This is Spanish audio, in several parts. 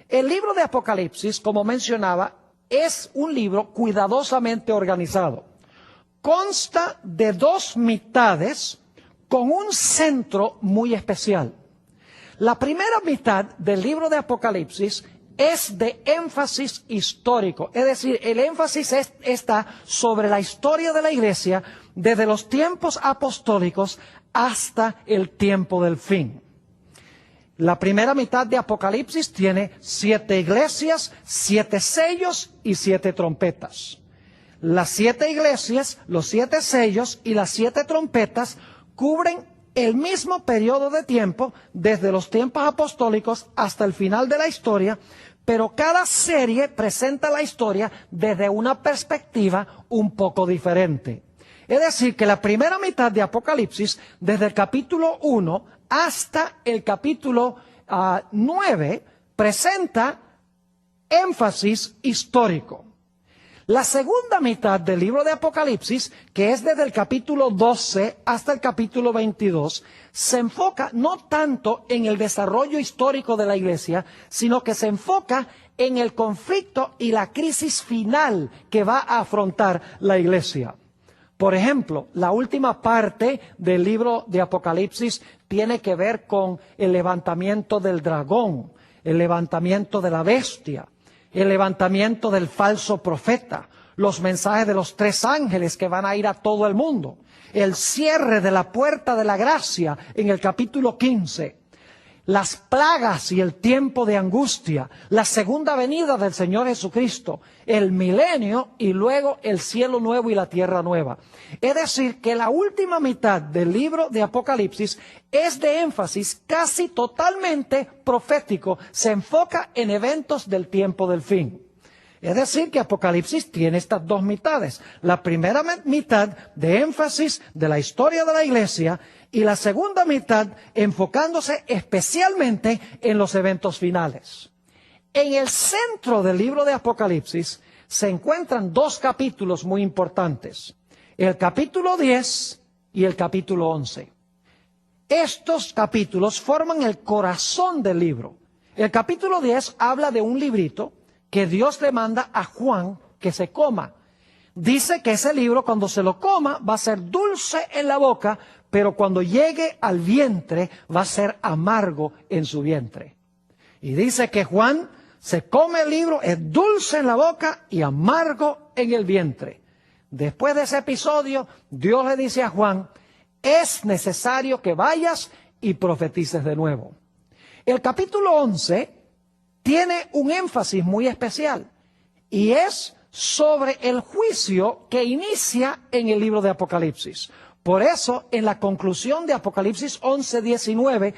El libro de Apocalipsis, como mencionaba, es un libro cuidadosamente organizado. Consta de dos mitades con un centro muy especial. La primera mitad del libro de Apocalipsis es de énfasis histórico, es decir, el énfasis está sobre la historia de la iglesia desde los tiempos apostólicos hasta el tiempo del fin. La primera mitad de Apocalipsis tiene 7 iglesias, 7 sellos y 7 trompetas. Las 7 iglesias, los 7 sellos y las 7 trompetas cubren el mismo periodo de tiempo desde los tiempos apostólicos hasta el final de la historia, pero cada serie presenta la historia desde una perspectiva un poco diferente. Es decir, que la primera mitad de Apocalipsis, desde el capítulo 1 hasta el capítulo 9, presenta énfasis histórico. La segunda mitad del libro de Apocalipsis, que es desde el capítulo 12 hasta el capítulo 22, se enfoca no tanto en el desarrollo histórico de la iglesia, sino que se enfoca en el conflicto y la crisis final que va a afrontar la iglesia. Por ejemplo, la última parte del libro de Apocalipsis tiene que ver con el levantamiento del dragón, el levantamiento de la bestia, el levantamiento del falso profeta, los mensajes de los 3 ángeles que van a ir a todo el mundo, el cierre de la puerta de la gracia en el capítulo 15, las plagas y el tiempo de angustia, la segunda venida del Señor Jesucristo, el milenio y luego el cielo nuevo y la tierra nueva. Es decir, que la última mitad del libro de Apocalipsis es de énfasis casi totalmente profético, se enfoca en eventos del tiempo del fin. Es decir, que Apocalipsis tiene estas dos mitades. La primera mitad de énfasis de la historia de la iglesia y la segunda mitad enfocándose especialmente en los eventos finales. En el centro del libro de Apocalipsis se encuentran 2 capítulos muy importantes. El capítulo 10 y el capítulo 11. Estos capítulos forman el corazón del libro. El capítulo 10 habla de un librito que Dios le manda a Juan que se coma. Dice que ese libro cuando se lo coma va a ser dulce en la boca, pero cuando llegue al vientre va a ser amargo en su vientre. Y dice que Juan se come el libro, es dulce en la boca y amargo en el vientre. Después de ese episodio, Dios le dice a Juan, es necesario que vayas y profetices de nuevo. El capítulo 11 tiene un énfasis muy especial y es sobre el juicio que inicia en el libro de Apocalipsis. Por eso, en la conclusión de Apocalipsis 11:19,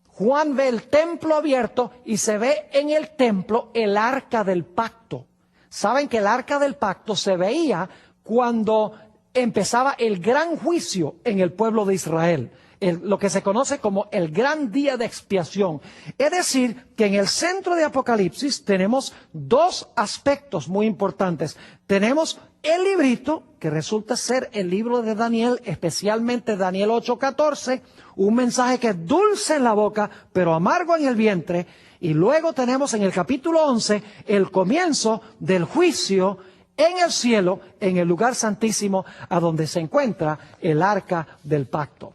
Juan ve el templo abierto y se ve en el templo el arca del pacto. Saben que el arca del pacto se veía cuando empezaba el gran juicio en el pueblo de Israel. Lo que se conoce como el gran día de expiación. Es decir, que en el centro de Apocalipsis tenemos 2 aspectos muy importantes. Tenemos el librito, que resulta ser el libro de Daniel, especialmente Daniel 8:14, un mensaje que es dulce en la boca, pero amargo en el vientre. Y luego tenemos en el capítulo 11 el comienzo del juicio en el cielo, en el lugar santísimo, a donde se encuentra el arca del pacto.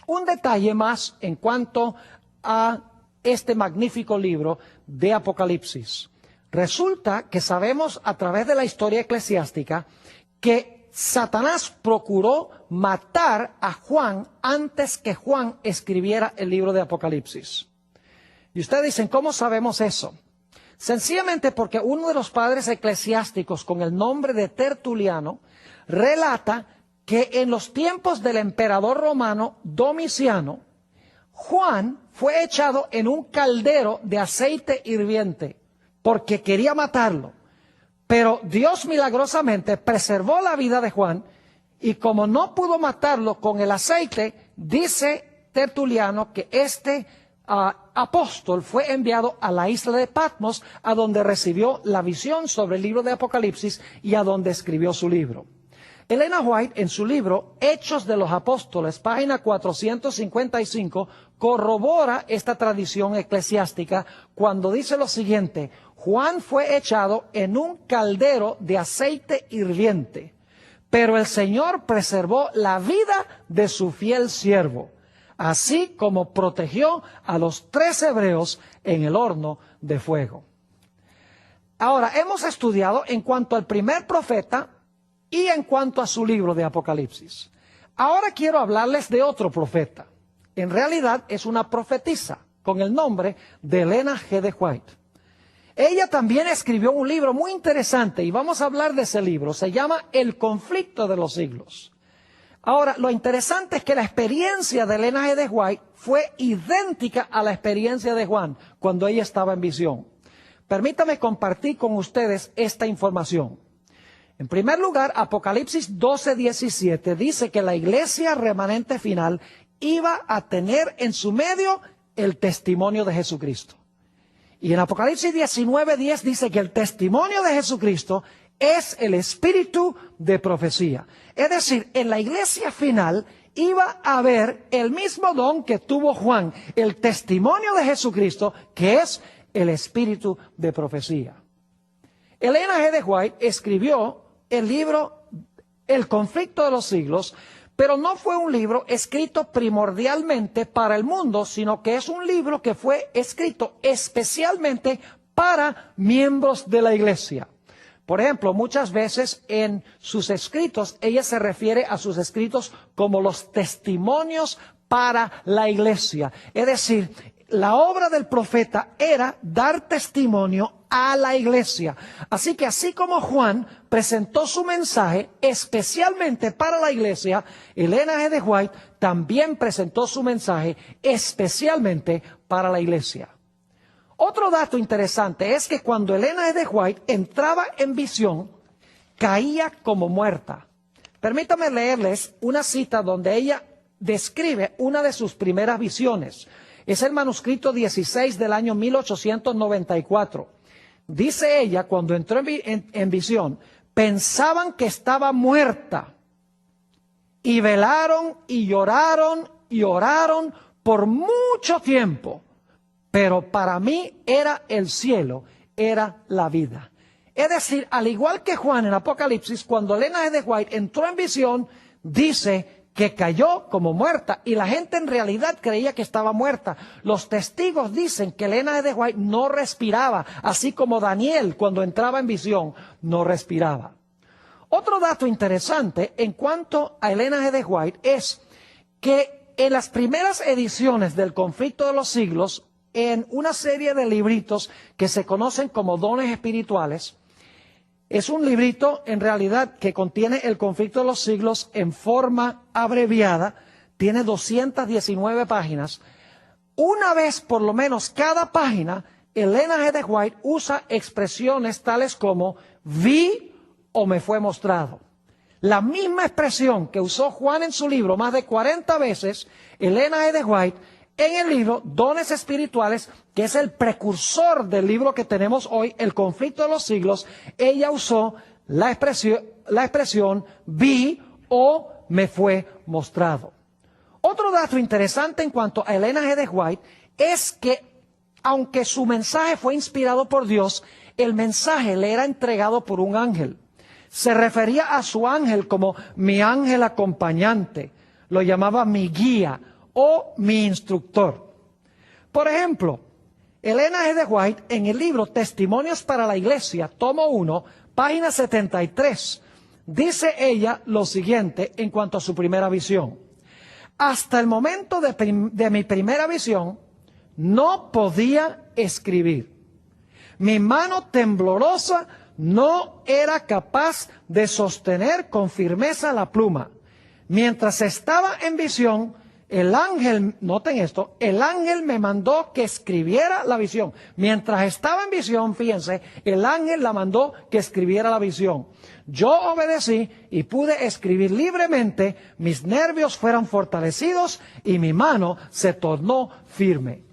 Un detalle más en cuanto a este magnífico libro de Apocalipsis. Resulta que sabemos a través de la historia eclesiástica que Satanás procuró matar a Juan antes que Juan escribiera el libro de Apocalipsis. Y ustedes dicen, ¿cómo sabemos eso? Sencillamente porque uno de los padres eclesiásticos con el nombre de Tertuliano relata que en los tiempos del emperador romano Domiciano, Juan fue echado en un caldero de aceite hirviente porque quería matarlo. Pero Dios milagrosamente preservó la vida de Juan y como no pudo matarlo con el aceite, dice Tertuliano que este apóstol fue enviado a la isla de Patmos, a donde recibió la visión sobre el libro de Apocalipsis y a donde escribió su libro. Elena White, en su libro Hechos de los Apóstoles, página 455, corrobora esta tradición eclesiástica cuando dice lo siguiente: Juan fue echado en un caldero de aceite hirviente, pero el Señor preservó la vida de su fiel siervo, así como protegió a los 3 hebreos en el horno de fuego. Ahora, hemos estudiado en cuanto al primer profeta y en cuanto a su libro de Apocalipsis. Ahora quiero hablarles de otro profeta. En realidad es una profetisa con el nombre de Elena G. de White. Ella también escribió un libro muy interesante y vamos a hablar de ese libro. Se llama El conflicto de los siglos. Ahora, lo interesante es que la experiencia de Elena G. de White fue idéntica a la experiencia de Juan cuando ella estaba en visión. Permítame compartir con ustedes esta información. En primer lugar, Apocalipsis 12:17 dice que la iglesia remanente final iba a tener en su medio el testimonio de Jesucristo. Y en Apocalipsis 19:10 dice que el testimonio de Jesucristo es el espíritu de profecía. Es decir, en la iglesia final iba a haber el mismo don que tuvo Juan, el testimonio de Jesucristo, que es el espíritu de profecía. Elena G. de White escribió el libro El conflicto de los siglos, pero no fue un libro escrito primordialmente para el mundo, sino que es un libro que fue escrito especialmente para miembros de la iglesia. Por ejemplo, muchas veces en sus escritos, ella se refiere a sus escritos como los testimonios para la iglesia. Es decir, la obra del profeta era dar testimonio a la iglesia. Así que así como Juan presentó su mensaje especialmente para la iglesia, Elena G. de White también presentó su mensaje especialmente para la iglesia. Otro dato interesante es que cuando Elena G. de White entraba en visión, caía como muerta. Permítame leerles una cita donde ella describe una de sus primeras visiones. Es el manuscrito 16 del año 1894. Dice ella, cuando entró en visión, pensaban que estaba muerta y velaron y oraron por mucho tiempo, pero para mí era el cielo, era la vida. Es decir, al igual que Juan en Apocalipsis, cuando Elena G. de White entró en visión, dice que cayó como muerta y la gente en realidad creía que estaba muerta. Los testigos dicen que Elena G. de White no respiraba, así como Daniel cuando entraba en visión no respiraba. Otro dato interesante en cuanto a Elena G. de White es que en las primeras ediciones del Conflicto de los Siglos, en una serie de libritos que se conocen como dones espirituales, es un librito en realidad que contiene el conflicto de los siglos en forma abreviada, tiene 219 páginas. Una vez por lo menos cada página, Elena G. de White usa expresiones tales como vi o me fue mostrado. La misma expresión que usó Juan en su libro más de 40 veces, Elena G. de White en el libro Dones Espirituales, que es el precursor del libro que tenemos hoy, El conflicto de los siglos, ella usó la expresión vi o me fue mostrado. Otro dato interesante en cuanto a Elena G. de White es que, aunque su mensaje fue inspirado por Dios, el mensaje le era entregado por un ángel. Se refería a su ángel como mi ángel acompañante, lo llamaba mi guía o mi instructor. Por ejemplo, Elena G. de White en el libro Testimonios para la Iglesia, tomo 1, página 73, dice ella lo siguiente en cuanto a su primera visión. Hasta el momento de mi primera visión, no podía escribir. Mi mano temblorosa no era capaz de sostener con firmeza la pluma. Mientras estaba en visión, el ángel, noten esto, el ángel me mandó que escribiera la visión. Mientras estaba en visión, fíjense, el ángel la mandó que escribiera la visión. Yo obedecí y pude escribir libremente, mis nervios fueron fortalecidos y mi mano se tornó firme.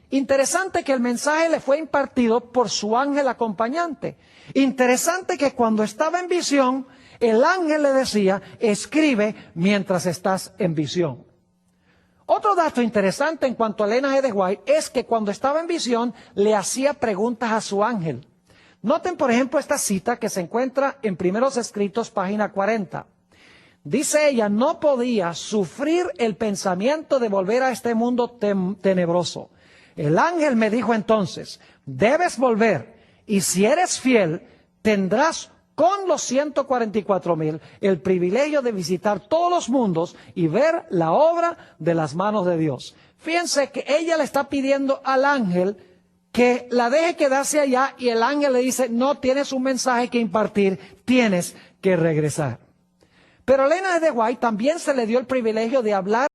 Interesante que el mensaje le fue impartido por su ángel acompañante. Interesante que cuando estaba en visión, El ángel le decía, escribe mientras estás en visión. Otro dato interesante en cuanto a Elena G. de White es que cuando estaba en visión le hacía preguntas a su ángel. Noten, por ejemplo, esta cita que se encuentra en Primeros Escritos, página 40. Dice ella, no podía sufrir el pensamiento de volver a este mundo tenebroso. El ángel me dijo entonces, debes volver, y si eres fiel, tendrás con los 144,000 el privilegio de visitar todos los mundos y ver la obra de las manos de Dios. Fíjense que ella le está pidiendo al ángel que la deje quedarse allá, y el ángel le dice, no, tienes un mensaje que impartir, tienes que regresar. Pero a Elena G. de White también se le dio el privilegio de hablar